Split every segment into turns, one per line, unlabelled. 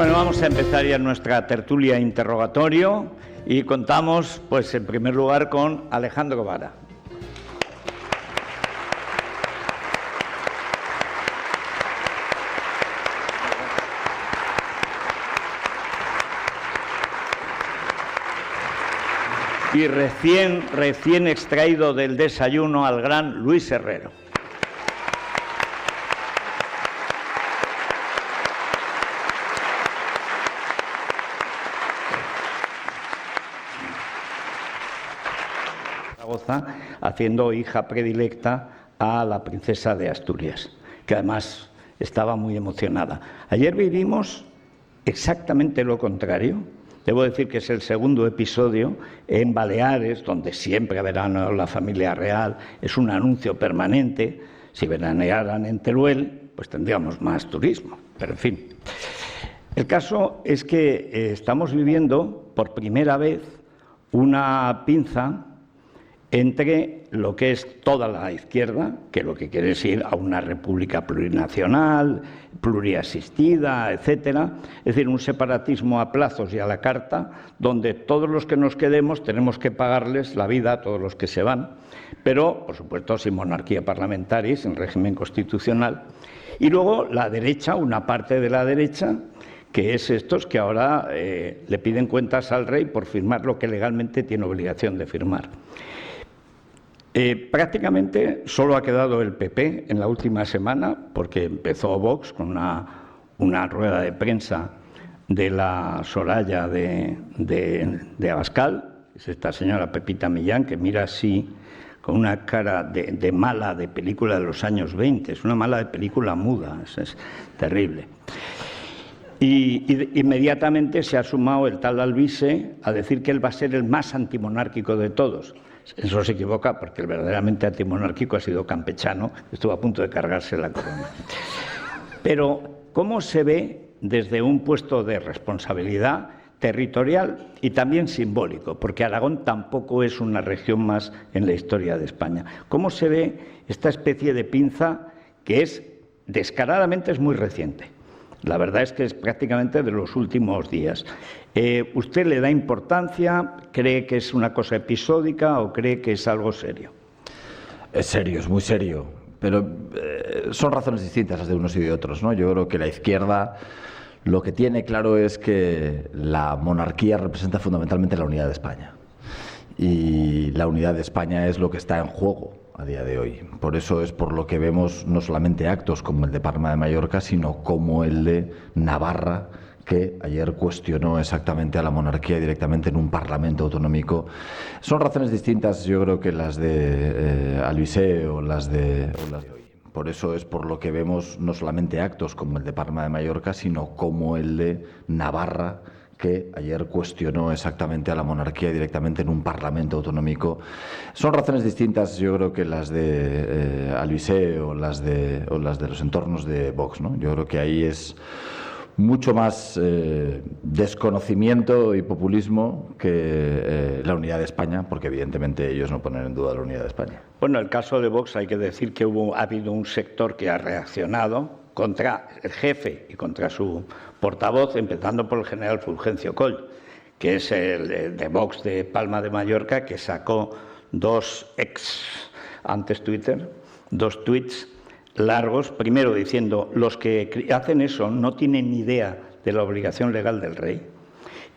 Bueno, vamos a empezar ya nuestra tertulia interrogatorio y contamos, pues, en primer lugar con Alejandro Vara. Y recién extraído del desayuno al gran Luis Herrero. Haciendo hija predilecta a la princesa de Asturias, que además estaba muy emocionada. Ayer vivimos exactamente lo contrario. Debo decir que es el segundo episodio en Baleares, donde siempre verano la familia real, es un anuncio permanente. Si veranearan en Teruel, pues tendríamos más turismo, pero en fin. El caso es que estamos viviendo por primera vez una pinza entre lo que es toda la izquierda, que lo que quiere es ir a una república plurinacional, pluriasistida, etcétera, es decir, un separatismo a plazos y a la carta, donde todos los que nos quedemos tenemos que pagarles la vida a todos los que se van, pero, por supuesto, sin monarquía parlamentaria, sin régimen constitucional. Y luego la derecha, una parte de la derecha, que es estos que ahora le piden cuentas al rey por firmar lo que legalmente tiene obligación de firmar. Prácticamente solo ha quedado el PP en la última semana, porque empezó Vox con una rueda de prensa de la Soraya de Abascal, es esta señora Pepita Millán, que mira así con una cara de mala de película de los años 20, es una mala de película muda, es terrible. Y inmediatamente se ha sumado el tal Alvise a decir que él va a ser el más antimonárquico de todos. Eso se equivoca, porque el verdaderamente antimonárquico ha sido Campechano, que estuvo a punto de cargarse la corona. Pero, ¿cómo se ve desde un puesto de responsabilidad territorial y también simbólico? Porque Aragón tampoco es una región más en la historia de España. ¿Cómo se ve esta especie de pinza que descaradamente es muy reciente? La verdad es que es prácticamente de los últimos días. ¿Usted le da importancia? ¿Cree que es una cosa episódica o cree que es algo serio?
Es serio, es muy serio, pero son razones distintas las de unos y de otros, ¿no? Yo creo que la izquierda lo que tiene claro es que la monarquía representa fundamentalmente la unidad de España. Y la unidad de España es lo que está en juego a día de hoy. Por eso es por lo que vemos no solamente actos como el de Palma de Mallorca, sino como el de Navarra, que ayer cuestionó exactamente a la monarquía directamente en un parlamento autonómico. Son razones distintas, yo creo, que las de Alvise o las de hoy. Por eso es por lo que vemos no solamente actos como el de Palma de Mallorca, sino como el de Navarra, que ayer cuestionó exactamente a la monarquía directamente en un parlamento autonómico. Son razones distintas, yo creo, que las de Alvise o las de los entornos de Vox, ¿no? Yo creo que ahí es mucho más desconocimiento y populismo que la unidad de España, porque evidentemente ellos no ponen en duda la unidad de España.
Bueno, en el caso de Vox hay que decir que ha habido un sector que ha reaccionado contra el jefe y contra su portavoz, empezando por el general Fulgencio Coll, que es el de Vox de Palma de Mallorca, que sacó dos tweets largos, primero diciendo: los que hacen eso no tienen ni idea de la obligación legal del rey.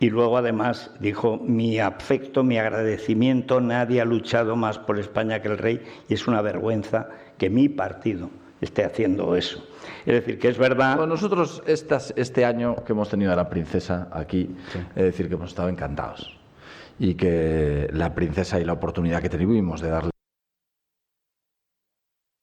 Y luego además dijo: mi afecto, mi agradecimiento, nadie ha luchado más por España que el rey, y es una vergüenza que mi partido esté haciendo eso. Es decir, que es verdad.
Bueno, nosotros este año que hemos tenido a la princesa aquí, sí, es decir, que hemos estado encantados. Y que la princesa y la oportunidad que tuvimos de darle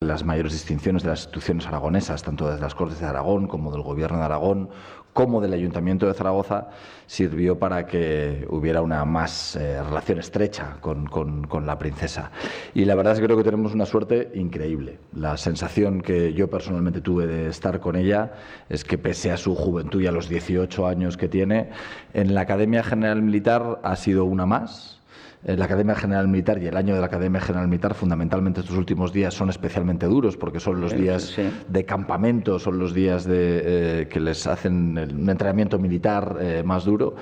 las mayores distinciones de las instituciones aragonesas, tanto desde las Cortes de Aragón como del Gobierno de Aragón, como del Ayuntamiento de Zaragoza, sirvió para que hubiera una más relación estrecha con la princesa. Y la verdad es que creo que tenemos una suerte increíble. La sensación que yo personalmente tuve de estar con ella es que, pese a su juventud y a los 18 años que tiene, en la Academia General Militar ha sido una más. la Academia General Militar y el año de la Academia General Militar, fundamentalmente estos últimos días, son especialmente duros porque son los días de campamento, son los días que les hacen un entrenamiento militar más duro.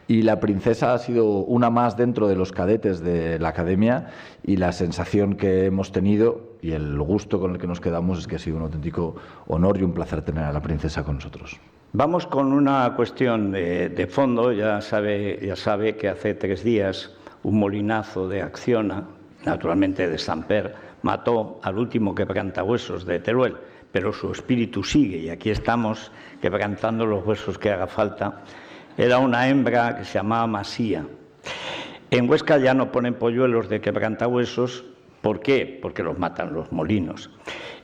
Y la princesa ha sido una más dentro de los cadetes de la Academia, y la sensación que hemos tenido y el gusto con el que nos quedamos es que ha sido un auténtico honor y un placer tener a la princesa con nosotros.
Vamos con una cuestión de fondo. Ya sabe que hace 3 días un molinazo de Acciona, naturalmente de Samper, mató al último quebrantahuesos de Teruel, pero su espíritu sigue y aquí estamos quebrantando los huesos que haga falta. Era una hembra que se llamaba Masía. En Huesca ya no ponen polluelos de quebrantahuesos. ¿Por qué? Porque los matan los molinos.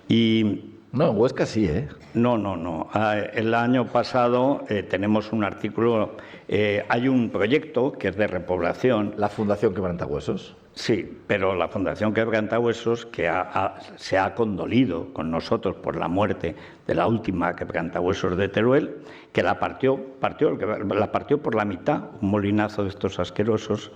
No, en Huesca sí, ¿eh?
No. El año pasado tenemos un artículo, hay un proyecto que es de repoblación.
¿La Fundación Quebrantahuesos?
Sí, pero la Fundación Quebrantahuesos, que se ha condolido con nosotros por la muerte de la última Quebrantahuesos de Teruel, que la partió por la mitad, un molinazo de estos asquerosos,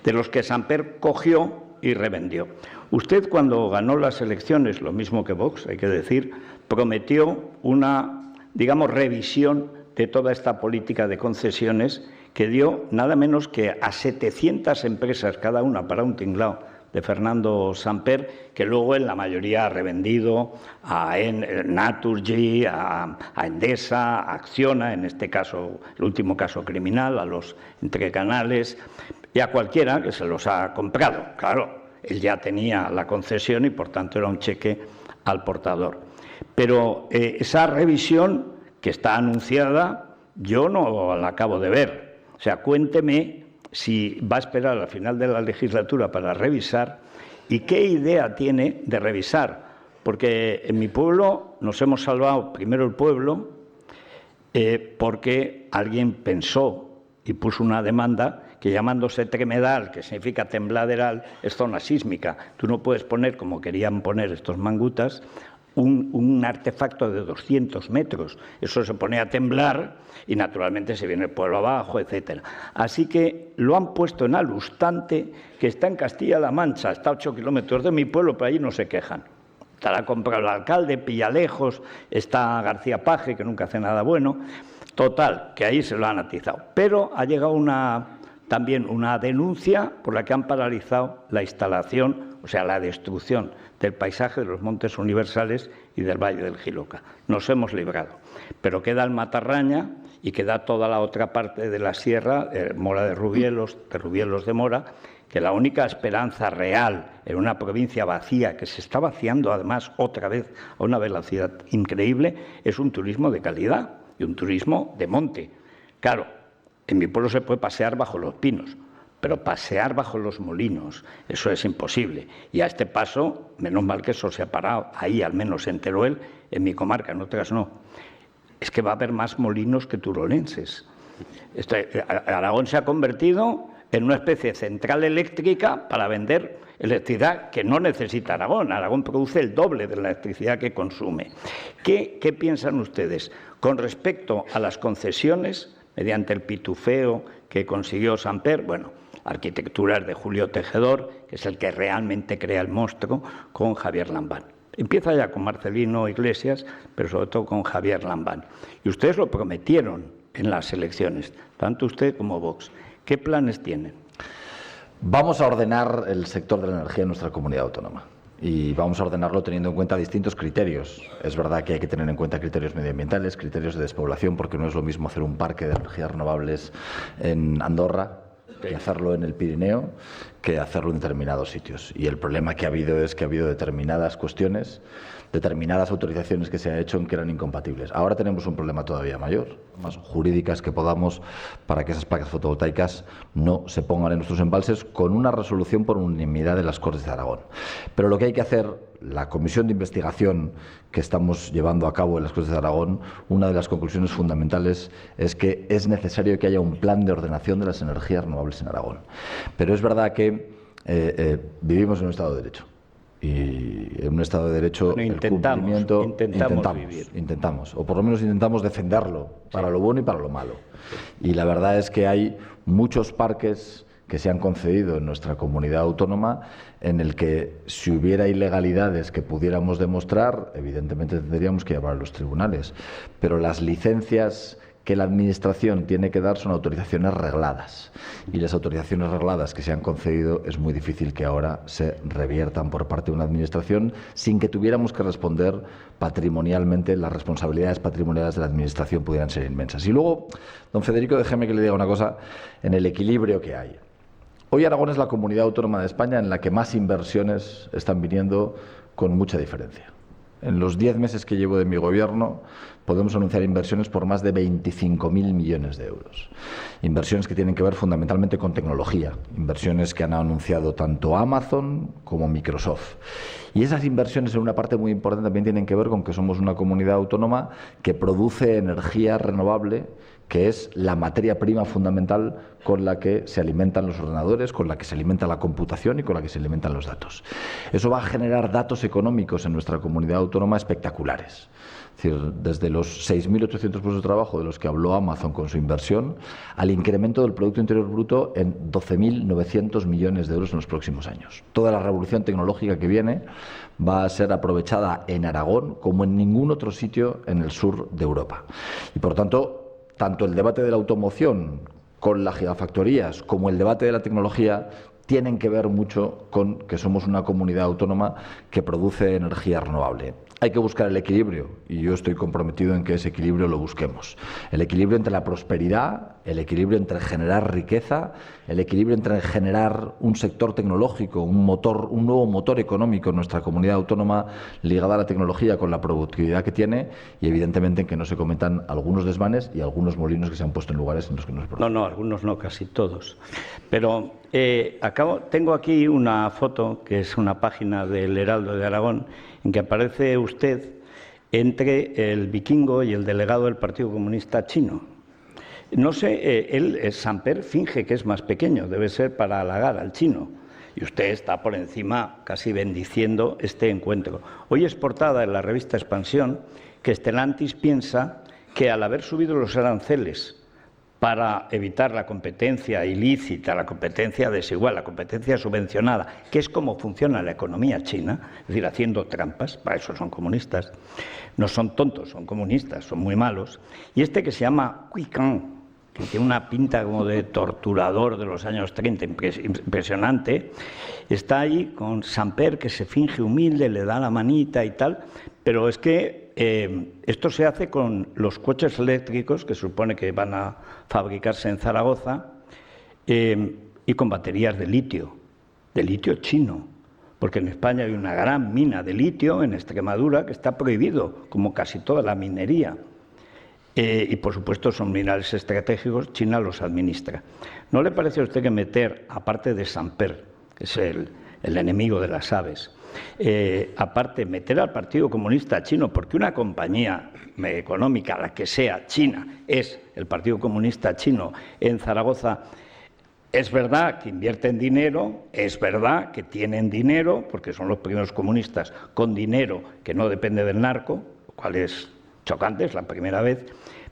de los que Samper cogió y revendió. Usted, cuando ganó las elecciones, lo mismo que Vox, hay que decir, prometió una, revisión de toda esta política de concesiones que dio nada menos que a 700 empresas, cada una para un tinglao, de Fernando Samper, que luego en la mayoría ha revendido a Naturgy, a Endesa, a Acciona, en este caso, el último caso criminal, a los Entrecanales, y a cualquiera que se los ha comprado. Claro, él ya tenía la concesión y por tanto era un cheque al portador. Pero esa revisión que está anunciada, yo no la acabo de ver. O sea, cuénteme si va a esperar al final de la legislatura para revisar y qué idea tiene de revisar. Porque en mi pueblo nos hemos salvado, primero el pueblo, porque alguien pensó y puso una demanda que, llamándose Tremedal, que significa tembladeral, es zona sísmica. Tú no puedes poner, como querían poner estos mangutas, un artefacto de 200 metros. Eso se pone a temblar y naturalmente se viene el pueblo abajo, etcétera. Así que lo han puesto en Alustante, que está en Castilla-La Mancha, está a 8 kilómetros de mi pueblo, pero ahí no se quejan. La ha comprado el alcalde, pilla lejos, está García Paje, que nunca hace nada bueno. Total, que ahí se lo han atizado. Pero ha llegado también una denuncia por la que han paralizado la instalación, o sea, la destrucción del paisaje de los Montes Universales y del Valle del Jiloca. Nos hemos librado. Pero queda el Matarraña y queda toda la otra parte de la sierra, Mora de Rubielos de Mora, que la única esperanza real en una provincia vacía, que se está vaciando además otra vez a una velocidad increíble, es un turismo de calidad y un turismo de monte. Claro, en mi pueblo se puede pasear bajo los pinos, pero pasear bajo los molinos, eso es imposible. Y a este paso, menos mal que eso se ha parado, ahí al menos en Teruel, en mi comarca, en otras no. Es que va a haber más molinos que turolenses. Aragón se ha convertido en una especie de central eléctrica para vender electricidad que no necesita Aragón. Aragón produce el doble de la electricidad que consume. ¿Qué piensan ustedes con respecto a las concesiones mediante el pitufeo que consiguió Samper? Bueno, arquitecturas de Julio Tejedor, que es el que realmente crea el monstruo, con Javier Lambán. Empieza ya con Marcelino Iglesias, pero sobre todo con Javier Lambán. Y ustedes lo prometieron en las elecciones, tanto usted como Vox. ¿Qué planes tienen?
Vamos a ordenar el sector de la energía en nuestra comunidad autónoma. Y vamos a ordenarlo teniendo en cuenta distintos criterios. Es verdad que hay que tener en cuenta criterios medioambientales, criterios de despoblación, porque no es lo mismo hacer un parque de energías renovables en Andorra que hacerlo en el Pirineo, que hacerlo en determinados sitios. Y el problema que ha habido es que ha habido determinadas cuestiones, determinadas autorizaciones que se han hecho en que eran incompatibles. Ahora tenemos un problema todavía mayor, más jurídicas que podamos, para que esas placas fotovoltaicas no se pongan en nuestros embalses, con una resolución por unanimidad de las Cortes de Aragón. Pero lo que hay que hacer, la comisión de investigación que estamos llevando a cabo en las Cortes de Aragón, una de las conclusiones fundamentales es que es necesario que haya un plan de ordenación de las energías renovables en Aragón. Pero es verdad que vivimos en un Estado de Derecho. Y en un Estado de Derecho intentamos, o por lo menos intentamos defenderlo para lo bueno y para lo malo. Y la verdad es que hay muchos parques que se han concedido en nuestra comunidad autónoma, en el que si hubiera ilegalidades que pudiéramos demostrar, evidentemente tendríamos que llevar a los tribunales, pero las licencias que la Administración tiene que dar son autorizaciones regladas, y las autorizaciones regladas que se han concedido es muy difícil que ahora se reviertan por parte de una Administración sin que tuviéramos que responder patrimonialmente. Las responsabilidades patrimoniales de la Administración pudieran ser inmensas. Y luego, don Federico, déjeme que le diga una cosa en el equilibrio que hay. Hoy Aragón es la comunidad autónoma de España en la que más inversiones están viniendo con mucha diferencia. En los 10 meses que llevo de mi gobierno podemos anunciar inversiones por más de 25.000 millones de euros. Inversiones que tienen que ver fundamentalmente con tecnología, inversiones que han anunciado tanto Amazon como Microsoft. Y esas inversiones en una parte muy importante también tienen que ver con que somos una comunidad autónoma que produce energía renovable, que es la materia prima fundamental con la que se alimentan los ordenadores, con la que se alimenta la computación y con la que se alimentan los datos. Eso va a generar datos económicos en nuestra comunidad autónoma espectaculares. Es decir, desde los 6.800 puestos de trabajo de los que habló Amazon con su inversión, al incremento del Producto Interior Bruto en 12.900 millones de euros en los próximos años. Toda la revolución tecnológica que viene va a ser aprovechada en Aragón como en ningún otro sitio en el sur de Europa. Y por tanto, tanto el debate de la automoción con las gigafactorías como el debate de la tecnología tienen que ver mucho con que somos una comunidad autónoma que produce energía renovable. Hay que buscar el equilibrio y yo estoy comprometido en que ese equilibrio lo busquemos. El equilibrio entre la prosperidad, el equilibrio entre generar riqueza, el equilibrio entre generar un sector tecnológico, un nuevo motor económico en nuestra comunidad autónoma ligado a la tecnología con la productividad que tiene, y evidentemente en que no se cometan algunos desmanes y algunos molinos que se han puesto en lugares en los que no se producen.
No, algunos no, casi todos. Pero tengo aquí una foto que es una página del Heraldo de Aragón en que aparece usted entre el vikingo y el delegado del Partido Comunista Chino. No sé, Samper finge que es más pequeño, debe ser para halagar al chino, y usted está por encima casi bendiciendo este encuentro. Hoy es portada en la revista Expansión que Stellantis piensa que al haber subido los aranceles para evitar la competencia ilícita, la competencia desigual, la competencia subvencionada, que es como funciona la economía china, es decir, haciendo trampas, para eso son comunistas, no son tontos, son comunistas, son muy malos, y este que se llama Cui Can, que tiene una pinta como de torturador de los años 30, impresionante, está ahí con Samper, que se finge humilde, le da la manita y tal, pero es que esto se hace con los coches eléctricos que se supone que van a fabricarse en Zaragoza y con baterías de litio chino, porque en España hay una gran mina de litio en Extremadura que está prohibido, como casi toda la minería. Y por supuesto son minerales estratégicos, China los administra. ¿No le parece a usted que meter, aparte de Samper, que es el enemigo de las aves, aparte meter al Partido Comunista Chino, porque una compañía económica, la que sea china, es el Partido Comunista Chino en Zaragoza? Es verdad que invierten dinero, es verdad que tienen dinero, porque son los primeros comunistas con dinero que no depende del narco, lo cual es chocante, es la primera vez,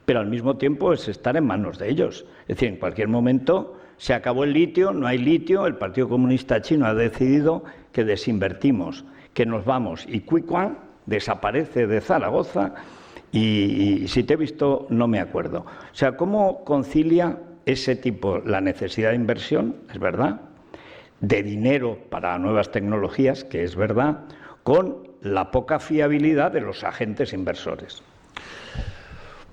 pero al mismo tiempo es estar en manos de ellos. Es decir, en cualquier momento se acabó el litio, no hay litio, el Partido Comunista Chino ha decidido que desinvertimos, que nos vamos, y Cuicuán desaparece de Zaragoza y si te he visto no me acuerdo. O sea, ¿cómo concilia ese tipo la necesidad de inversión, es verdad, de dinero para nuevas tecnologías, que es verdad, con la poca fiabilidad de los agentes inversores?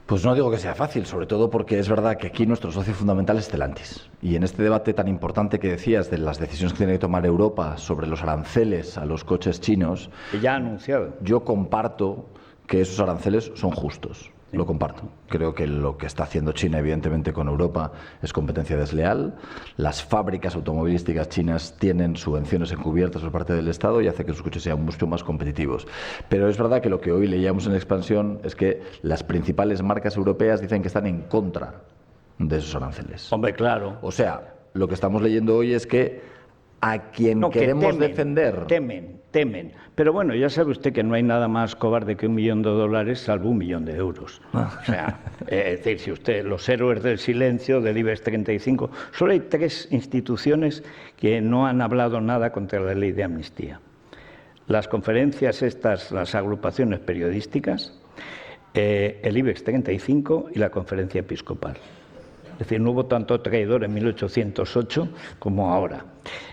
Pues no digo que sea fácil, sobre todo porque es verdad que aquí nuestro socio fundamental es Stellantis. Y en este debate tan importante que decías de las decisiones que tiene que tomar Europa sobre los aranceles a los coches chinos,
que ya ha anunciado,
yo comparto que esos aranceles son justos. Lo comparto. Creo que lo que está haciendo China, evidentemente, con Europa es competencia desleal. Las fábricas automovilísticas chinas tienen subvenciones encubiertas por parte del Estado y hace que sus coches sean mucho más competitivos. Pero es verdad que lo que hoy leíamos en Expansión es que las principales marcas europeas dicen que están en contra de esos aranceles.
Hombre, claro.
O sea, lo que estamos leyendo hoy es que a quien queremos defender...
Temen temen. Pero bueno, ya sabe usted que no hay nada más cobarde que $1 millón salvo €1 millón. O sea, es decir, si usted, los héroes del silencio del IBEX 35, solo hay 3 instituciones que no han hablado nada contra la ley de amnistía. Las conferencias estas, las agrupaciones periodísticas, el IBEX 35 y la conferencia episcopal. Es decir, no hubo tanto traidor en 1808 como ahora.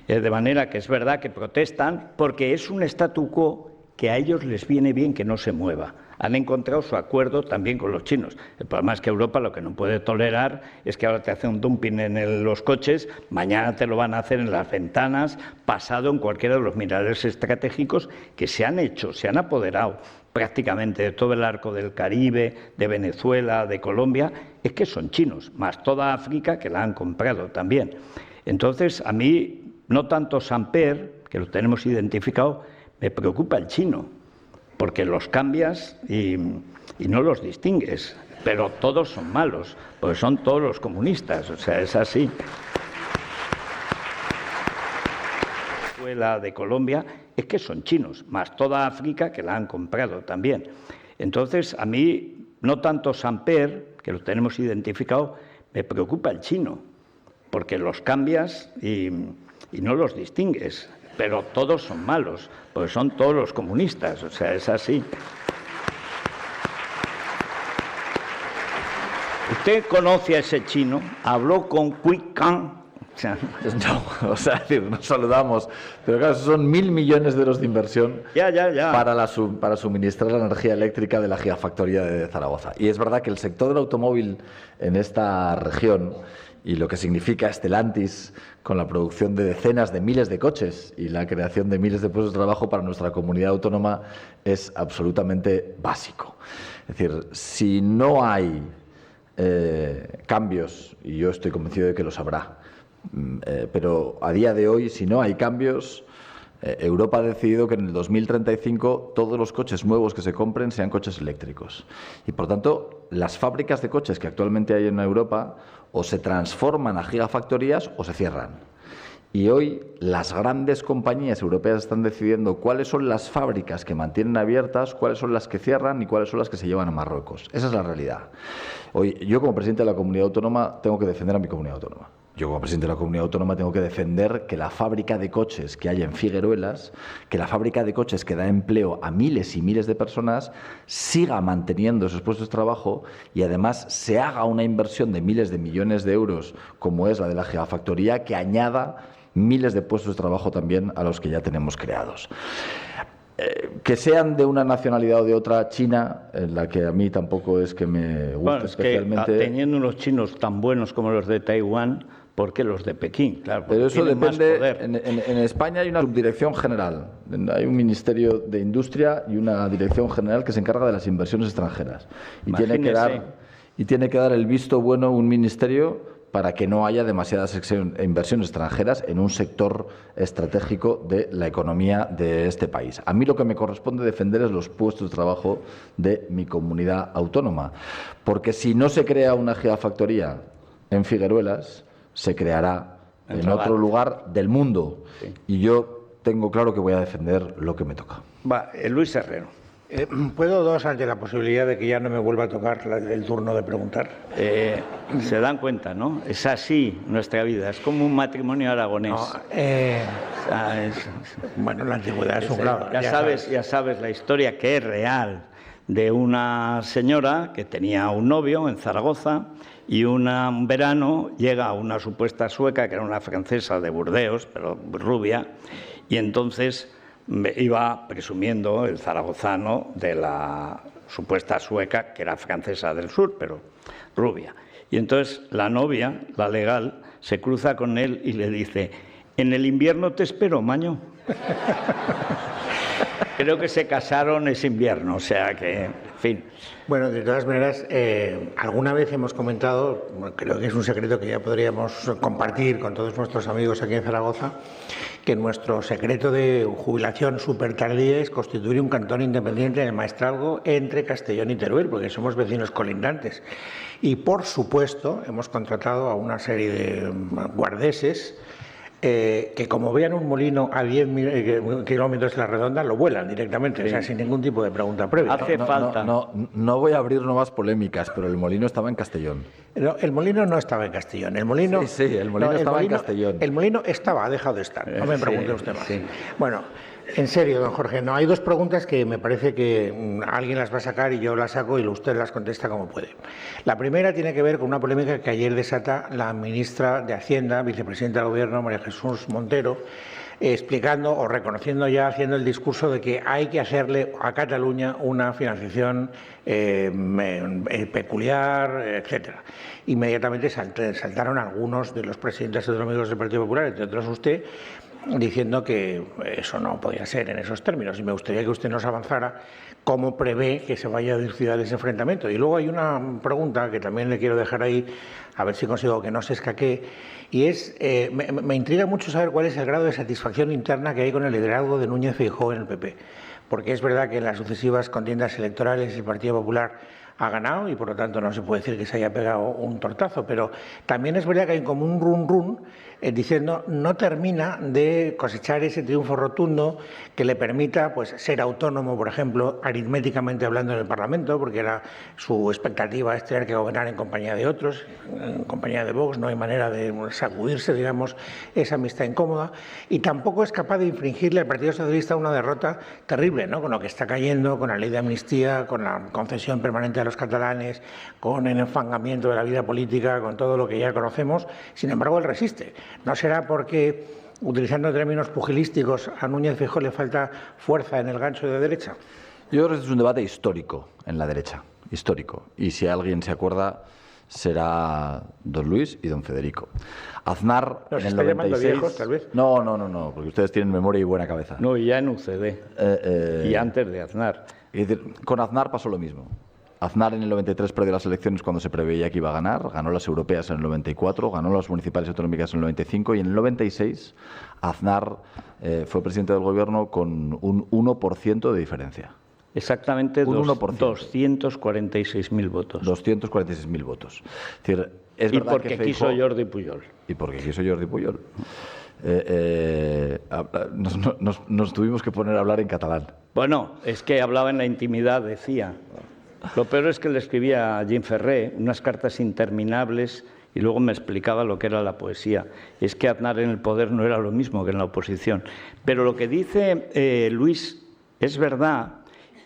De manera que es verdad que protestan porque es un statu quo que a ellos les viene bien que no se mueva. Han encontrado su acuerdo también con los chinos. El problema es que Europa lo que no puede tolerar es que ahora te hace un dumping en los coches, mañana te lo van a hacer en las ventanas, pasado en cualquiera de los minerales estratégicos que se han hecho, se han apoderado prácticamente de todo el arco del Caribe, de Venezuela, de Colombia, es que son chinos, más toda África que la han comprado también. Entonces, a mí, no tanto Samper, que lo tenemos identificado, me preocupa el chino, porque los cambias y no los distingues, pero todos son malos, porque son todos los comunistas, o sea, es así. De Colombia, es que son chinos, más toda África que la han comprado también. Entonces, a mí, no tanto Samper, que lo tenemos identificado, me preocupa el chino, porque los cambias y no los distingues, pero todos son malos, porque son todos los comunistas, o sea, es así. ¿Usted conoce a ese chino? Habló con Quick Kang.
No, nos saludamos, pero claro, son 1.000 millones de euros de inversión para suministrar la energía eléctrica de la gigafactoría de Zaragoza. Y es verdad que el sector del automóvil en esta región y lo que significa Stellantis con la producción de decenas de miles de coches y la creación de miles de puestos de trabajo para nuestra comunidad autónoma es absolutamente básico. Es decir, si no hay cambios, y yo estoy convencido de que los habrá, pero a día de hoy, si no hay cambios, Europa ha decidido que en el 2035 todos los coches nuevos que se compren sean coches eléctricos. Y por tanto, las fábricas de coches que actualmente hay en Europa o se transforman a gigafactorías o se cierran. Y hoy las grandes compañías europeas están decidiendo cuáles son las fábricas que mantienen abiertas, cuáles son las que cierran y cuáles son las que se llevan a Marruecos. Esa es la realidad. Hoy, yo como presidente de la comunidad autónoma tengo que defender a mi comunidad autónoma. Yo como presidente de la comunidad autónoma tengo que defender que la fábrica de coches que hay en Figueruelas, que la fábrica de coches que da empleo a miles y miles de personas, siga manteniendo esos puestos de trabajo y además se haga una inversión de miles de millones de euros como es la de la gigafactoría que añada miles de puestos de trabajo también a los que ya tenemos creados. Que sean de una nacionalidad o de otra, China, en la que a mí tampoco es que me guste especialmente.
Que, teniendo unos chinos tan buenos como los de Taiwán, ¿por qué los de Pekín? Claro,
pero eso depende. En España hay una subdirección general, hay un Ministerio de Industria y una dirección general que se encarga de las inversiones extranjeras. Y tiene que dar el visto bueno un ministerio para que no haya demasiadas inversiones extranjeras en un sector estratégico de la economía de este país. A mí lo que me corresponde defender es los puestos de trabajo de mi comunidad autónoma, porque si no se crea una gigafactoría en Figueruelas, se creará en otro lugar del mundo. Sí. Y yo tengo claro que voy a defender lo que me toca.
Luis Herrero.
¿Puedo dos ante la posibilidad de que ya no me vuelva a tocar el turno de preguntar?
Se dan cuenta, ¿no? Es así nuestra vida, es como un matrimonio aragonés. No,
bueno, la antigüedad es un claro.
Ya sabes la historia que es real de una señora que tenía un novio en Zaragoza y un verano llega una supuesta sueca que era una francesa de Burdeos, pero rubia, y entonces iba presumiendo el zaragozano de la supuesta sueca, que era francesa del sur, pero rubia. Y entonces la novia, la legal, se cruza con él y le dice: en el invierno te espero, maño. Creo que se casaron ese invierno, o sea que, en fin.
Bueno, de todas maneras, alguna vez hemos comentado, creo que es un secreto que ya podríamos compartir con todos nuestros amigos aquí en Zaragoza, que nuestro secreto de jubilación súper tardía es constituir un cantón independiente en el Maestrazgo entre Castellón y Teruel, porque somos vecinos colindantes. Y, por supuesto, hemos contratado a una serie de guardeses que como vean un molino a 10 kilómetros de la redonda, lo vuelan directamente, o sea, sin ningún tipo de pregunta previa.
Hace falta.
No voy a abrir nuevas polémicas, pero el molino estaba en Castellón.
No, el molino no estaba en Castellón. El molino,
Sí, el molino estaba en Castellón.
El molino estaba, ha dejado de estar. No me pregunte usted más.
Sí.
Bueno, en serio, don Jorge, no hay dos preguntas que me parece que alguien las va a sacar y yo las saco y usted las contesta como puede. La primera tiene que ver con una polémica que ayer desata la ministra de Hacienda, vicepresidenta del Gobierno, María Jesús Montero, explicando o reconociendo ya, haciendo el discurso de que hay que hacerle a Cataluña una financiación peculiar, etcétera. Inmediatamente saltaron algunos de los presidentes autonómicos del Partido Popular, entre otros usted, diciendo que eso no podía ser en esos términos. Y me gustaría que usted nos avanzara cómo prevé que se vaya a dilucidar ese enfrentamiento. Y luego hay una pregunta que también le quiero dejar ahí, a ver si consigo que no se escaquee, y es, me intriga mucho saber cuál es el grado de satisfacción interna que hay con el liderazgo de Núñez Feijóo en el PP. Porque es verdad que en las sucesivas contiendas electorales el Partido Popular ha ganado y por lo tanto no se puede decir que se haya pegado un tortazo, pero también es verdad que hay como un run diciendo no termina de cosechar ese triunfo rotundo que le permita pues ser autónomo, por ejemplo, aritméticamente hablando en el Parlamento, porque era su expectativa es tener que gobernar en compañía de otros, en compañía de Vox, no hay manera de sacudirse, digamos, esa amistad incómoda, y tampoco es capaz de infringirle al Partido Socialista una derrota terrible, ¿no? Con lo que está cayendo, con la ley de amnistía, con la concesión permanente a los catalanes, con el enfangamiento de la vida política, con todo lo que ya conocemos. Sin embargo, él resiste. ¿No será porque, utilizando términos pugilísticos, a Núñez Feijóo le falta fuerza en el gancho de derecha?
Yo creo que este es un debate histórico en la derecha, histórico. Y si alguien se acuerda, será don Luis y don Federico. Aznar
¿Nos
en el
está
96...
llamando viejos, tal vez?
No, porque ustedes tienen memoria y buena cabeza.
No, ya en UCD. Y antes de Aznar.
Es decir, con Aznar pasó lo mismo. Aznar en el 93 perdió las elecciones cuando se preveía que iba a ganar, ganó las europeas en el 94, ganó las municipales y autonómicas en el 95 y en el 96 Aznar fue presidente del gobierno con un 1% de diferencia.
Exactamente
Un 1%.
246.000 votos.
246.000 votos. Es decir, es
Y
verdad
porque
que
quiso
Feijóo,
Jordi Pujol.
Y porque quiso Jordi Pujol. Nos tuvimos que poner a hablar en catalán.
Bueno, es que hablaba en la intimidad, decía. Lo peor es que le escribía a Jim Ferré unas cartas interminables y luego me explicaba lo que era la poesía. Es que Aznar en el poder no era lo mismo que en la oposición. Pero lo que dice Luis es verdad.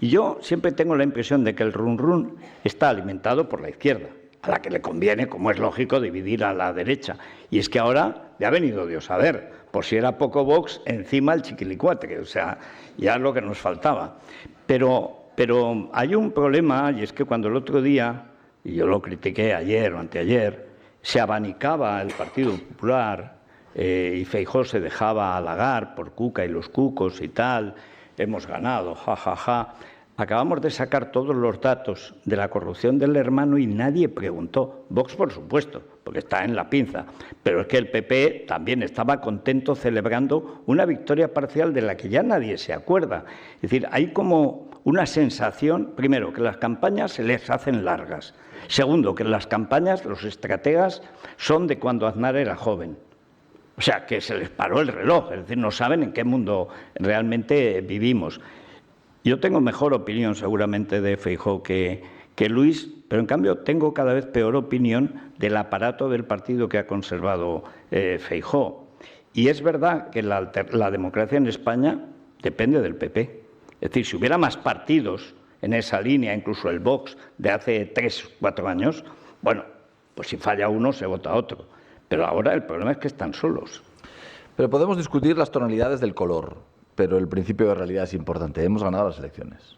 Y yo siempre tengo la impresión de que el run-run está alimentado por la izquierda, a la que le conviene, como es lógico, dividir a la derecha. Y es que ahora le ha venido Dios a ver, por si era poco Vox, encima el chiquilicuatre, o sea, ya es lo que nos faltaba. Pero hay un problema, y es que cuando el otro día, y yo lo critiqué ayer o anteayer, se abanicaba el Partido Popular y Feijóo se dejaba halagar por Cuca y los cucos y tal, hemos ganado, ja. Acabamos de sacar todos los datos de la corrupción del hermano y nadie preguntó. Vox, por supuesto, porque está en la pinza. Pero es que el PP también estaba contento celebrando una victoria parcial de la que ya nadie se acuerda. Es decir, hay como una sensación, primero, que las campañas se les hacen largas. Segundo, que las campañas, los estrategas, son de cuando Aznar era joven. O sea, que se les paró el reloj, es decir, no saben en qué mundo realmente vivimos. Yo tengo mejor opinión seguramente de Feijóo que Luis, pero en cambio tengo cada vez peor opinión del aparato del partido que ha conservado Feijóo. Y es verdad que la democracia en España depende del PP. Es decir, si hubiera más partidos en esa línea, incluso el Vox de hace 3 o 4 años, bueno, pues si falla uno se vota otro. Pero ahora el problema es que están solos.
Pero podemos discutir las tonalidades del color, pero el principio de realidad es importante. Hemos ganado las elecciones.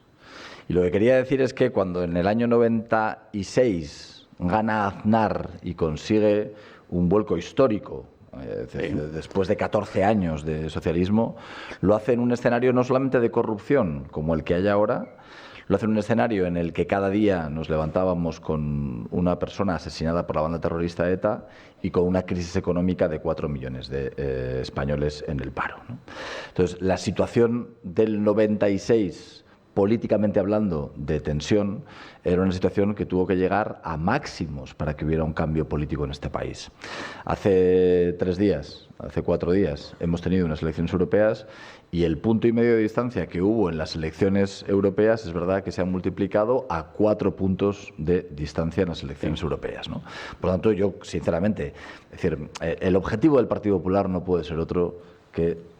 Y lo que quería decir es que cuando en el año 96 gana Aznar y consigue un vuelco histórico, después de 14 años de socialismo, lo hace en un escenario no solamente de corrupción como el que hay ahora, lo hace en un escenario en el que cada día nos levantábamos con una persona asesinada por la banda terrorista ETA y con una crisis económica de 4 millones de españoles en el paro, ¿no? Entonces, la situación del 96 políticamente hablando, de tensión, era una situación que tuvo que llegar a máximos para que hubiera un cambio político en este país. Hace 3 días, hace 4 días, hemos tenido unas elecciones europeas y el 1,5 punto de distancia que hubo en las elecciones europeas es verdad que se ha multiplicado a 4 puntos de distancia en las elecciones europeas, ¿no? Por lo tanto, yo, sinceramente, es decir, el objetivo del Partido Popular no puede ser otro que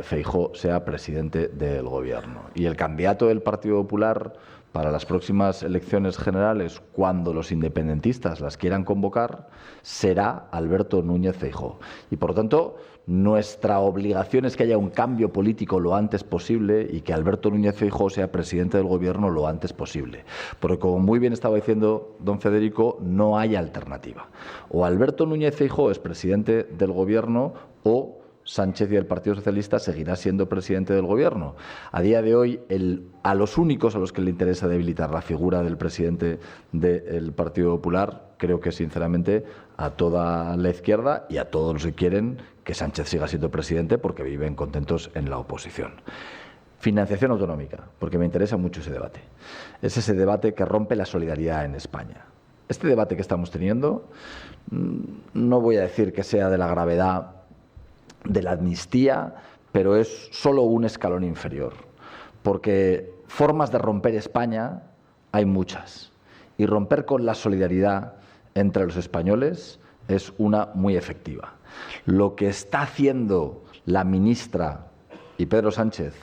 Feijóo sea presidente del Gobierno. Y el candidato del Partido Popular para las próximas elecciones generales, cuando los independentistas las quieran convocar, será Alberto Núñez Feijóo. Y, por lo tanto, nuestra obligación es que haya un cambio político lo antes posible y que Alberto Núñez Feijóo sea presidente del Gobierno lo antes posible. Porque, como muy bien estaba diciendo don Federico, no hay alternativa. O Alberto Núñez Feijóo es presidente del Gobierno o Sánchez y el Partido Socialista seguirá siendo presidente del Gobierno. A día de hoy, a los únicos a los que le interesa debilitar la figura del presidente del Partido Popular, creo que sinceramente a toda la izquierda y a todos los que quieren que Sánchez siga siendo presidente porque viven contentos en la oposición. Financiación autonómica, porque me interesa mucho ese debate. Es ese debate que rompe la solidaridad en España. Este debate que estamos teniendo, no voy a decir que sea de la gravedad de la amnistía, pero es solo un escalón inferior, porque formas de romper España hay muchas, y romper con la solidaridad entre los españoles es una muy efectiva. Lo que está haciendo la ministra y Pedro Sánchez,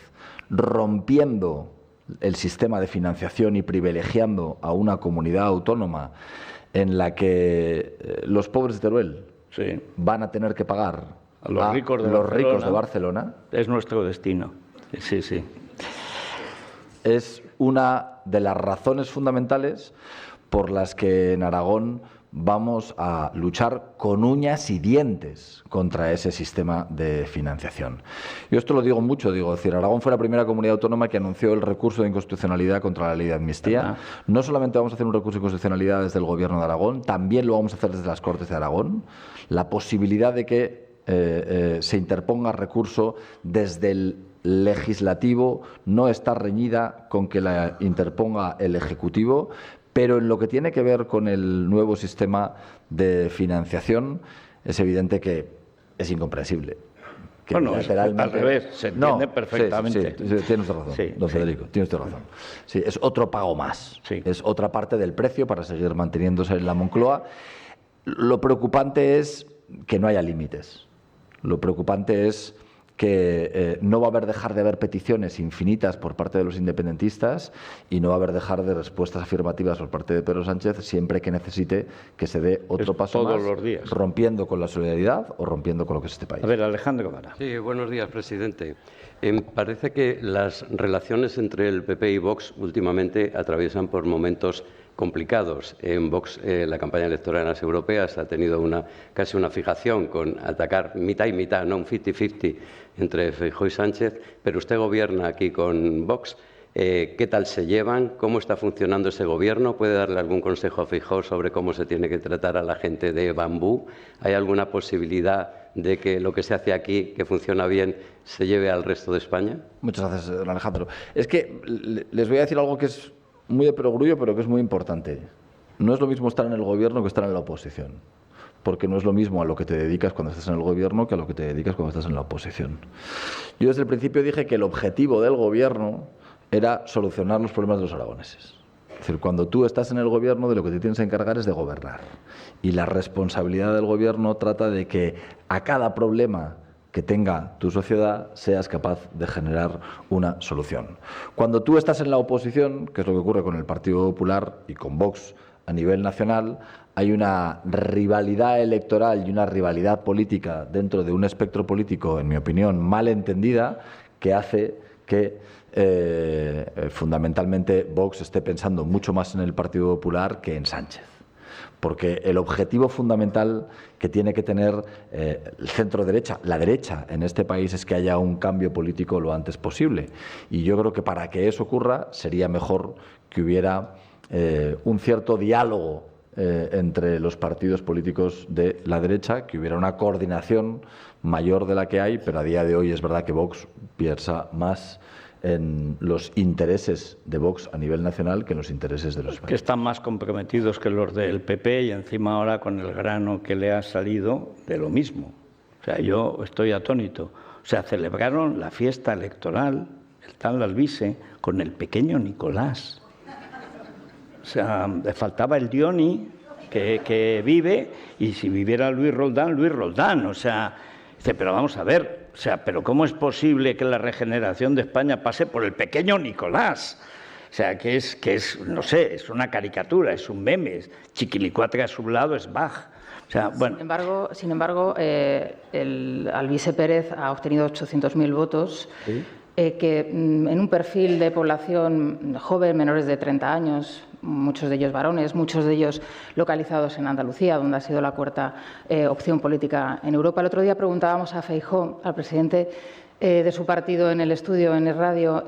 rompiendo el sistema de financiación y privilegiando a una comunidad autónoma en la que los pobres de Teruel van a tener que pagar
a los ricos de Barcelona. Es nuestro destino. Sí, sí.
Es una de las razones fundamentales por las que en Aragón vamos a luchar con uñas y dientes contra ese sistema de financiación. Yo esto lo digo mucho, Aragón fue la primera comunidad autónoma que anunció el recurso de inconstitucionalidad contra la ley de amnistía. No solamente vamos a hacer un recurso de inconstitucionalidad desde el Gobierno de Aragón, también lo vamos a hacer desde las Cortes de Aragón. La posibilidad de que se interponga recurso desde el legislativo no está reñida con que la interponga el Ejecutivo, pero en lo que tiene que ver con el nuevo sistema de financiación es evidente que es incomprensible. Que
bueno, al revés, se entiende perfectamente.
Sí, tiene usted razón, don Federico, tiene usted razón. Sí, es otro pago más, es otra parte del precio para seguir manteniéndose en la Moncloa. Lo preocupante es que no haya límites. Lo preocupante es que no va a dejar de haber peticiones infinitas por parte de los independentistas y no va a dejar de respuestas afirmativas por parte de Pedro Sánchez siempre que necesite que se dé otro paso
todos
más,
los días,
rompiendo con la solidaridad o rompiendo con lo que es este país.
A ver, Alejandro Vara.
Sí, buenos días, presidente. Parece que las relaciones entre el PP y Vox últimamente atraviesan por momentos complicados. En Vox, la campaña electoral en las europeas ha tenido casi una fijación con atacar mitad y mitad, no un 50-50 entre Feijóo y Sánchez, pero usted gobierna aquí con Vox. ¿Qué tal se llevan? ¿Cómo está funcionando ese gobierno? ¿Puede darle algún consejo a Feijóo sobre cómo se tiene que tratar a la gente de Bambú? ¿Hay alguna posibilidad de que lo que se hace aquí, que funciona bien, se lleve al resto de España?
Muchas gracias, don Alejandro. Es que les voy a decir algo que es muy de perogrullo, pero que es muy importante. No es lo mismo estar en el gobierno que estar en la oposición, porque no es lo mismo a lo que te dedicas cuando estás en el gobierno que a lo que te dedicas cuando estás en la oposición. Yo desde el principio dije que el objetivo del gobierno era solucionar los problemas de los aragoneses. Es decir, cuando tú estás en el gobierno, de lo que te tienes que encargar es de gobernar. Y la responsabilidad del gobierno trata de que a cada problema que tenga tu sociedad seas capaz de generar una solución. Cuando tú estás en la oposición, que es lo que ocurre con el Partido Popular y con Vox a nivel nacional, hay una rivalidad electoral y una rivalidad política dentro de un espectro político, en mi opinión, mal entendida, que hace que fundamentalmente Vox esté pensando mucho más en el Partido Popular que en Sánchez. Porque el objetivo fundamental que tiene que tener el centro-derecha, la derecha en este país, es que haya un cambio político lo antes posible. Y yo creo que para que eso ocurra sería mejor que hubiera un cierto diálogo entre los partidos políticos de la derecha, que hubiera una coordinación mayor de la que hay, pero a día de hoy es verdad que Vox piensa más en los intereses de Vox a nivel nacional que en los intereses de los españoles.
Que están más comprometidos que los del PP y encima ahora con el grano que le ha salido de lo mismo. O sea, yo estoy atónito. O sea, celebraron la fiesta electoral, el tal Alvise, con el pequeño Nicolás. O sea, le faltaba el Dioni, que vive, y si viviera Luis Roldán. O sea, dice, pero vamos a ver, o sea, pero ¿cómo es posible que la regeneración de España pase por el pequeño Nicolás? O sea, que es, no sé, es una caricatura, es un meme, es Chiquilicuatre a su lado es Bach. O sea, bueno.
Sin embargo, el Alvise Pérez ha obtenido 800.000 votos, ¿sí? Que en un perfil de población joven, menores de 30 años, muchos de ellos varones, muchos de ellos localizados en Andalucía, donde ha sido la cuarta opción política en Europa. El otro día preguntábamos a Feijóo, al presidente de su partido en el estudio, en el radio,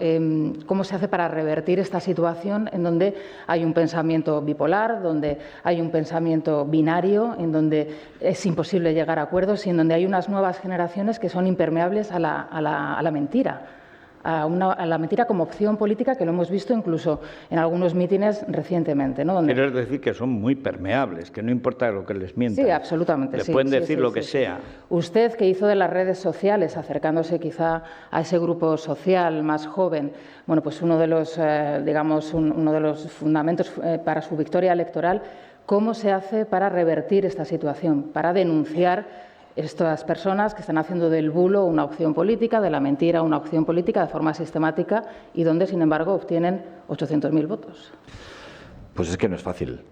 cómo se hace para revertir esta situación en donde hay un pensamiento bipolar, donde hay un pensamiento binario, en donde es imposible llegar a acuerdos y en donde hay unas nuevas generaciones que son impermeables a la mentira. A la mentira como opción política, que lo hemos visto incluso en algunos mítines recientemente, ¿no? Donde...
Quieres decir que son muy permeables, que no importa lo que les mientan.
Sí, absolutamente.
Le pueden decir lo que sea.
Usted, que hizo de las redes sociales, acercándose quizá a ese grupo social más joven, bueno, pues uno de los, uno de los fundamentos para su victoria electoral, ¿cómo se hace para revertir esta situación, para denunciar estas personas que están haciendo del bulo una opción política, de la mentira una opción política de forma sistemática y donde, sin embargo, obtienen 800.000 votos?
Pues es que no es fácil.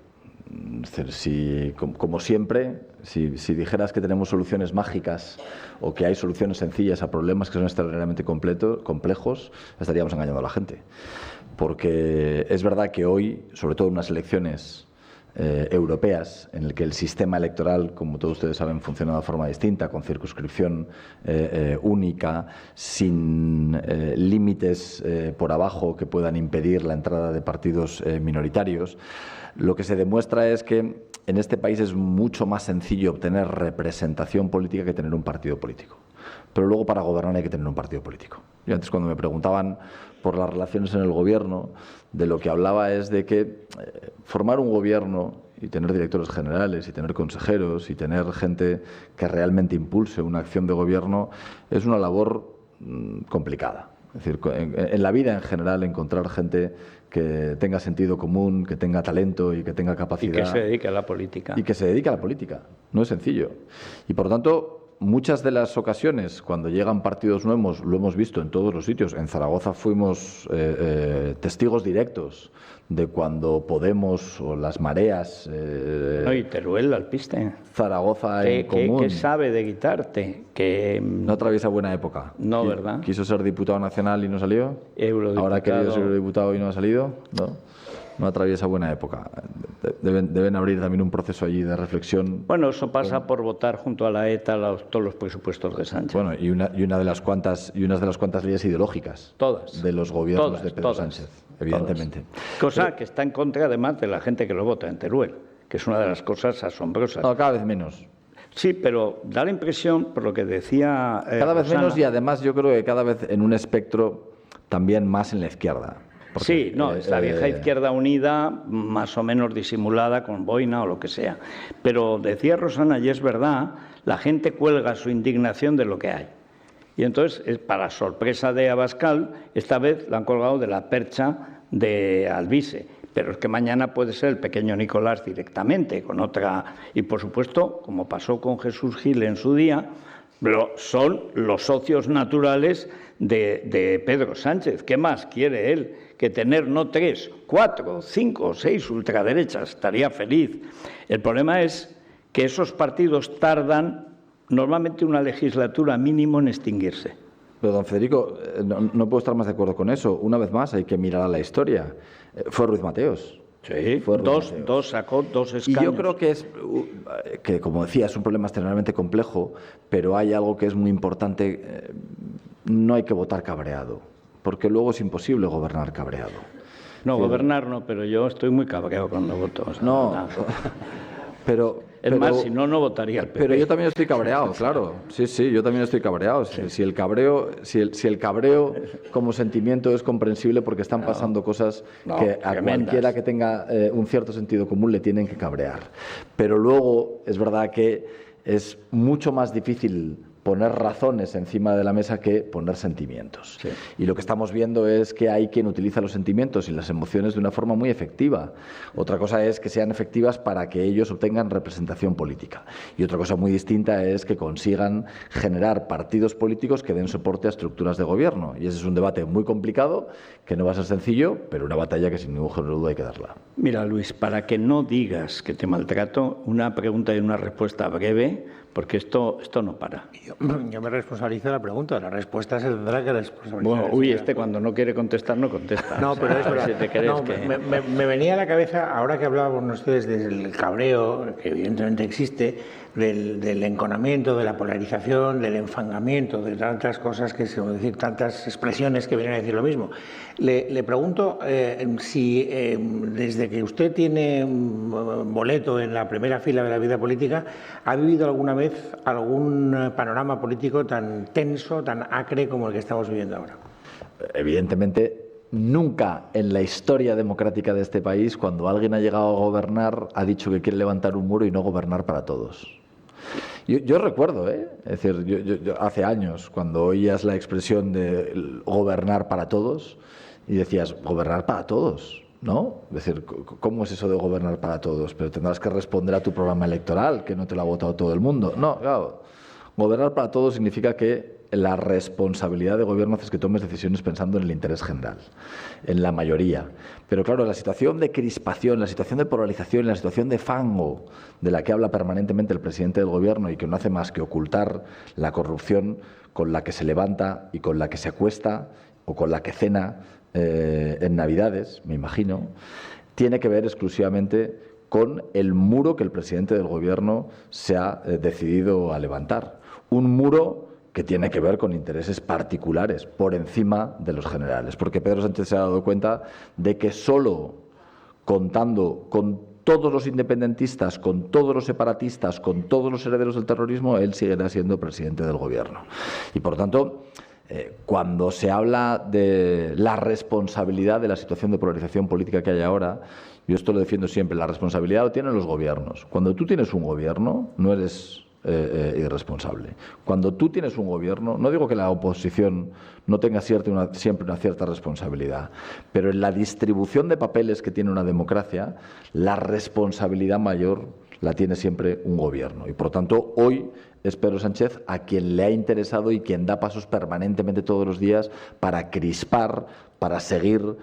Es decir, como siempre, si dijeras que tenemos soluciones mágicas o que hay soluciones sencillas a problemas que son extraordinariamente complejos, estaríamos engañando a la gente. Porque es verdad que hoy, sobre todo en unas elecciones europeas, en el que el sistema electoral, como todos ustedes saben, funciona de forma distinta, con circunscripción única, sin límites por abajo que puedan impedir la entrada de partidos minoritarios. Lo que se demuestra es que en este país es mucho más sencillo obtener representación política que tener un partido político. Pero luego para gobernar hay que tener un partido político. Yo antes, cuando me preguntaban por las relaciones en el gobierno, de lo que hablaba es de que formar un gobierno y tener directores generales y tener consejeros y tener gente que realmente impulse una acción de gobierno es una labor complicada. Es decir, en la vida en general encontrar gente que tenga sentido común, que tenga talento y que tenga capacidad.
Y que se dedique a la política.
Y que se dedique a la política. No es sencillo. Y por lo tanto, muchas de las ocasiones, cuando llegan partidos nuevos, lo hemos visto en todos los sitios. En Zaragoza fuimos testigos directos de cuando Podemos o las mareas...
no, y Teruel, alpiste.
Zaragoza en común.
¿Qué sabe de quitarte? Que
no atraviesa buena época.
No, ¿verdad?
Quiso ser diputado nacional y no salió.
Eurodiputado.
Ahora ha querido ser eurodiputado y no ha salido. No atraviesa buena época. Deben abrir también un proceso allí de reflexión.
Bueno, eso pasa por votar junto a la ETA todos los presupuestos de Sánchez.
Bueno, y una de las cuantas leyes ideológicas.
Todas.
De los gobiernos de Pedro
todas,
Sánchez, evidentemente.
Cosa que está en contra, además, de la gente que lo vota en Teruel, que es una de las cosas asombrosas.
No, cada vez menos.
Sí, pero da la impresión, por lo que decía
cada vez
Rosana,
menos, y además yo creo que cada vez en un espectro también más en la izquierda. Porque,
sí, no, es la vieja izquierda unida, más o menos disimulada con boina o lo que sea. Pero decía Rosana, y es verdad, la gente cuelga su indignación de lo que hay. Y entonces, para sorpresa de Abascal, esta vez la han colgado de la percha de Alvise. Pero es que mañana puede ser el pequeño Nicolás directamente, con otra... Y por supuesto, como pasó con Jesús Gil en su día, son los socios naturales de Pedro Sánchez. ¿Qué más quiere él? Que tener no 3, 4, 5, 6 ultraderechas. Estaría feliz. El problema es que esos partidos tardan normalmente una legislatura mínimo en extinguirse.
Pero, don Federico, no puedo estar más de acuerdo con eso. Una vez más, hay que mirar a la historia. Fue Ruiz Mateos.
Sí, sacó dos escaños.
Y yo creo que, como decía, es un problema extremadamente complejo, pero hay algo que es muy importante. No hay que votar cabreado, porque luego es imposible gobernar cabreado.
No, gobernar no, pero yo estoy muy cabreado cuando voto.
No, pero
Es más, si no, no votaría el PP.
Pero yo también estoy cabreado, claro. Sí, yo también estoy cabreado. Si el cabreo como sentimiento es comprensible porque están pasando cosas que a cualquiera que tenga un cierto sentido común le tienen que cabrear. Pero luego es verdad que es mucho más difícil poner razones encima de la mesa que poner sentimientos. Sí. Y lo que estamos viendo es que hay quien utiliza los sentimientos y las emociones de una forma muy efectiva. Otra cosa es que sean efectivas para que ellos obtengan representación política. Y otra cosa muy distinta es que consigan generar partidos políticos que den soporte a estructuras de gobierno. Y ese es un debate muy complicado, que no va a ser sencillo, pero una batalla que sin ningún género de duda hay que darla.
Mira, Luis, para que no digas que te maltrato, una pregunta y una respuesta breve, porque esto no para.
Yo me responsabilizo de la pregunta, la respuesta se tendrá que responsabilizar.
Bueno, cuando no quiere contestar, no contesta.
No, pero es verdad.
Si te crees que...
me venía a la cabeza, ahora que hablábamos ustedes del cabreo, que evidentemente existe, del enconamiento, de la polarización, del enfangamiento, de tantas cosas que se decir, tantas expresiones que vienen a decir lo mismo. Le pregunto si desde que usted tiene un boleto en la primera fila de la vida política, ¿ha vivido alguna vez algún panorama político tan tenso, tan acre como el que estamos viviendo ahora?
Evidentemente, nunca en la historia democrática de este país, cuando alguien ha llegado a gobernar, ha dicho que quiere levantar un muro y no gobernar para todos. Yo recuerdo, es decir, yo hace años, cuando oías la expresión de gobernar para todos, y decías, gobernar para todos, ¿no? Es decir, ¿cómo es eso de gobernar para todos? Pero tendrás que responder a tu programa electoral, que no te lo ha votado todo el mundo. No, claro, gobernar para todos significa que la responsabilidad de gobierno es que tomes decisiones pensando en el interés general, en la mayoría. Pero claro, la situación de crispación, la situación de polarización, la situación de fango de la que habla permanentemente el presidente del gobierno y que no hace más que ocultar la corrupción con la que se levanta y con la que se acuesta o con la que cena en Navidades, me imagino, tiene que ver exclusivamente con el muro que el presidente del gobierno se ha decidido a levantar. Un muro que tiene que ver con intereses particulares por encima de los generales, porque Pedro Sánchez se ha dado cuenta de que solo contando con todos los independentistas, con todos los separatistas, con todos los herederos del terrorismo, él seguirá siendo presidente del gobierno. Y por tanto, cuando se habla de la responsabilidad de la situación de polarización política que hay ahora, yo esto lo defiendo siempre, la responsabilidad lo tienen los gobiernos. Cuando tú tienes un gobierno, no eres irresponsable. Cuando tú tienes un gobierno, no digo que la oposición no tenga siempre una cierta responsabilidad, pero en la distribución de papeles que tiene una democracia, la responsabilidad mayor la tiene siempre un gobierno. Y por tanto, hoy es Pedro Sánchez a quien le ha interesado y quien da pasos permanentemente todos los días para crispar, para seguir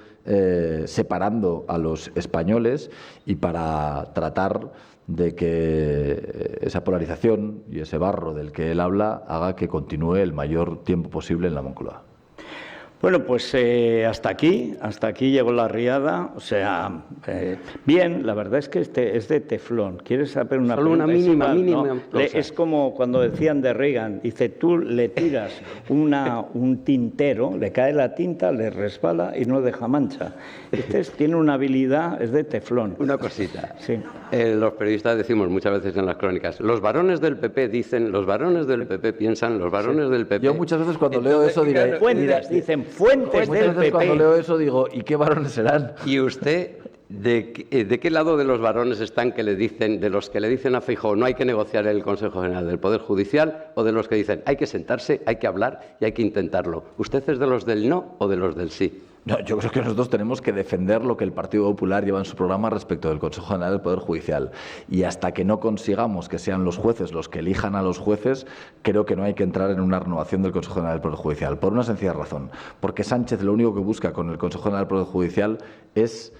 separando a los españoles y para tratar de que esa polarización y ese barro del que él habla haga que continúe el mayor tiempo posible en la Moncloa.
Bueno, pues hasta aquí llegó la riada, o sea, bien, la verdad es que es de teflón. ¿Quieres saber una
Solo
pregunta?
una mínima
¿no? Es como cuando decían de Reagan, dice, tú le tiras un tintero, le cae la tinta, le resbala y no deja mancha. Tiene una habilidad, es de teflón.
Una cosita.
Sí.
Los periodistas decimos muchas veces en las crónicas, los varones del PP dicen, los varones del PP piensan, los varones del PP...
Yo muchas veces cuando leo eso diré...
Dicen fuentes del PP.
Cuando leo eso digo, ¿y qué varones serán?
¿Y usted de qué lado de los varones están que le dicen, de los que le dicen a Feijóo no hay que negociar en el Consejo General del Poder Judicial o de los que dicen hay que sentarse, hay que hablar y hay que intentarlo? ¿Usted es de los del no o de los del sí?
No, yo creo que nosotros tenemos que defender lo que el Partido Popular lleva en su programa respecto del Consejo General del Poder Judicial. Y hasta que no consigamos que sean los jueces los que elijan a los jueces, creo que no hay que entrar en una renovación del Consejo General del Poder Judicial. Por una sencilla razón. Porque Sánchez lo único que busca con el Consejo General del Poder Judicial es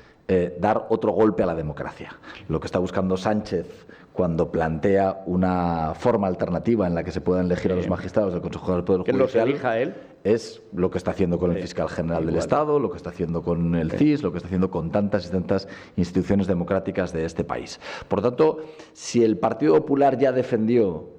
dar otro golpe a la democracia. Lo que está buscando Sánchez cuando plantea una forma alternativa en la que se puedan elegir a los magistrados del Consejo General del Poder Judicial,
que los elija él,
es lo que está haciendo con el fiscal general del Estado, lo que está haciendo con el CIS, lo que está haciendo con tantas y tantas instituciones democráticas de este país. Por lo tanto, si el Partido Popular ya defendió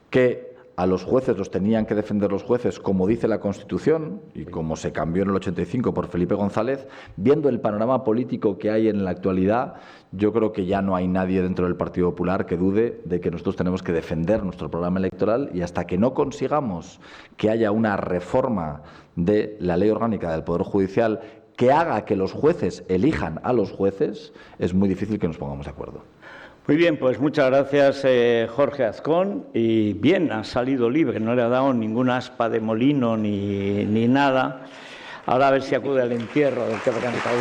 que a los jueces los tenían que defender los jueces, como dice la Constitución y como se cambió en el 85 por Felipe González, viendo el panorama político que hay en la actualidad, yo creo que ya no hay nadie dentro del Partido Popular que dude de que nosotros tenemos que defender nuestro programa electoral, y hasta que no consigamos que haya una reforma de la Ley Orgánica del Poder Judicial que haga que los jueces elijan a los jueces, es muy difícil que nos pongamos de acuerdo.
Muy bien, pues muchas gracias, Jorge Azcón. Y bien, ha salido libre, no le ha dado ninguna aspa de molino ni nada. Ahora a ver si acude al entierro del quebrantado.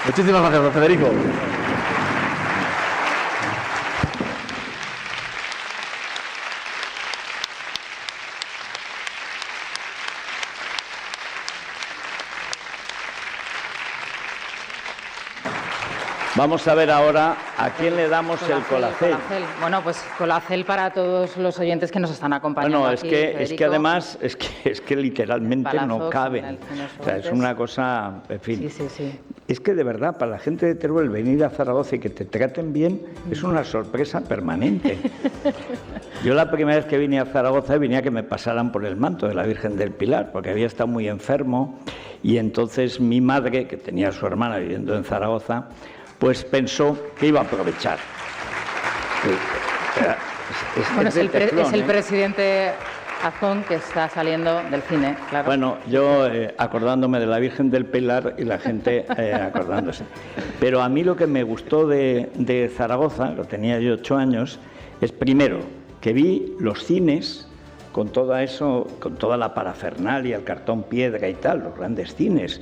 Muchísimas gracias, don Federico.
Vamos a ver ahora a quién le damos el Colacel.
Bueno, pues Colacel para todos los oyentes que nos están acompañando.
Bueno,
aquí,
es que además es que literalmente no caben. O sea, es una cosa, en fin.
Sí.
Es que de verdad, para la gente de Teruel, venir a Zaragoza y que te traten bien es una sorpresa permanente. Yo la primera vez que vine a Zaragoza venía a que me pasaran por el manto de la Virgen del Pilar, porque había estado muy enfermo, y entonces mi madre, que tenía a su hermana viviendo en Zaragoza, pues pensó que iba a aprovechar.
Es el presidente Azcón que está saliendo del cine, claro.
Bueno, yo acordándome de la Virgen del Pilar y la gente acordándose. Pero a mí lo que me gustó de Zaragoza, lo tenía yo 8 años, es primero que vi los cines con todo eso, con toda la parafernalia, el cartón piedra y tal, los grandes cines.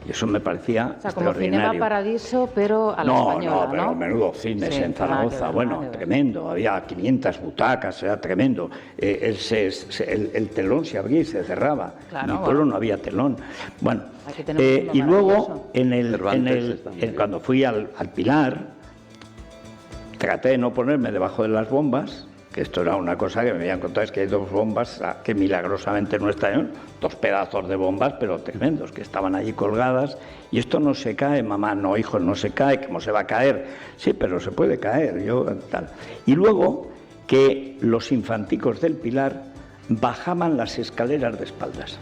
Y eso me parecía extraordinario.
Como Cinema Paradiso, pero a la española, ¿no?
Pero menudo cines en Zaragoza. Bueno, tremendo. Había 500 butacas, era tremendo. El telón se abría y se cerraba. En mi pueblo no había telón. Bueno, y luego, cuando fui al Pilar, traté de no ponerme debajo de las bombas, que esto era una cosa que me habían contado, es que hay 2 bombas que milagrosamente no están, 2 pedazos de bombas, pero tremendos, que estaban allí colgadas, y esto no se cae, mamá, no, hijo, no se cae, ¿cómo se va a caer? Sí, pero se puede caer, tal. Y luego que los infanticos del Pilar bajaban las escaleras de espaldas.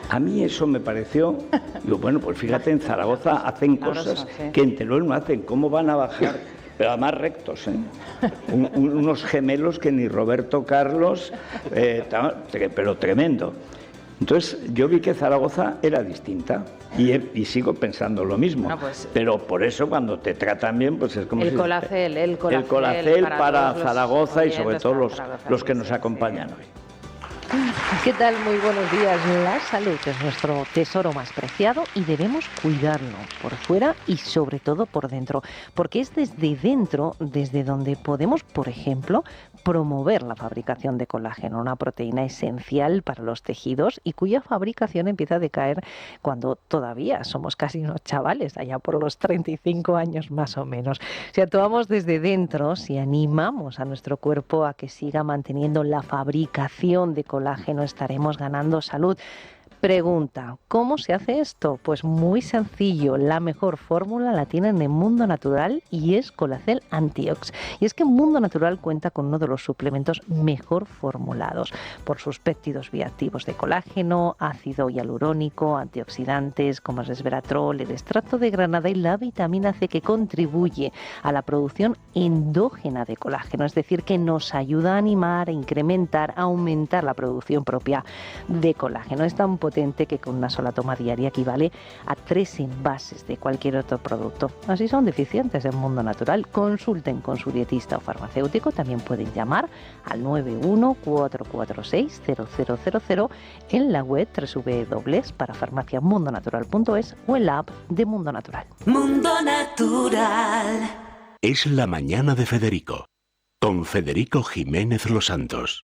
A mí eso me pareció, digo, bueno, pues fíjate, en Zaragoza hacen cosas que en Teruel no hacen, ¿cómo van a bajar? Pero además rectos, unos gemelos que ni Roberto Carlos, pero tremendo. Entonces yo vi que Zaragoza era distinta y sigo pensando lo mismo. Pero por eso cuando te tratan bien, pues es como
el Colacel
para Zaragoza y sobre todo los que nos acompañan hoy.
¿Qué tal? Muy buenos días. La salud es nuestro tesoro más preciado y debemos cuidarlo por fuera y sobre todo por dentro, porque es desde dentro desde donde podemos, por ejemplo, promover la fabricación de colágeno, una proteína esencial para los tejidos y cuya fabricación empieza a decaer cuando todavía somos casi unos chavales, allá por los 35 años más o menos. Si actuamos desde dentro, si animamos a nuestro cuerpo a que siga manteniendo la fabricación de colágeno, estaremos ganando salud. Pregunta, ¿cómo se hace esto? Pues muy sencillo, la mejor fórmula la tienen en Mundo Natural y es Colacel Antiox. Y es que Mundo Natural cuenta con uno de los suplementos mejor formulados por sus péptidos bioactivos de colágeno, ácido hialurónico, antioxidantes como el resveratrol, el extracto de granada y la vitamina C que contribuye a la producción endógena de colágeno, es decir, que nos ayuda a animar, a incrementar, a aumentar la producción propia de colágeno. Es tan potente que con una sola toma diaria equivale a 3 envases de cualquier otro producto. Así son deficientes en Mundo Natural. Consulten con su dietista o farmacéutico. También pueden llamar al 91-446-0000 en la web www.parafarmaciamundonatural.es o en la app de Mundo Natural.
Mundo Natural.
Es la mañana de Federico, con Federico Jiménez Los Santos.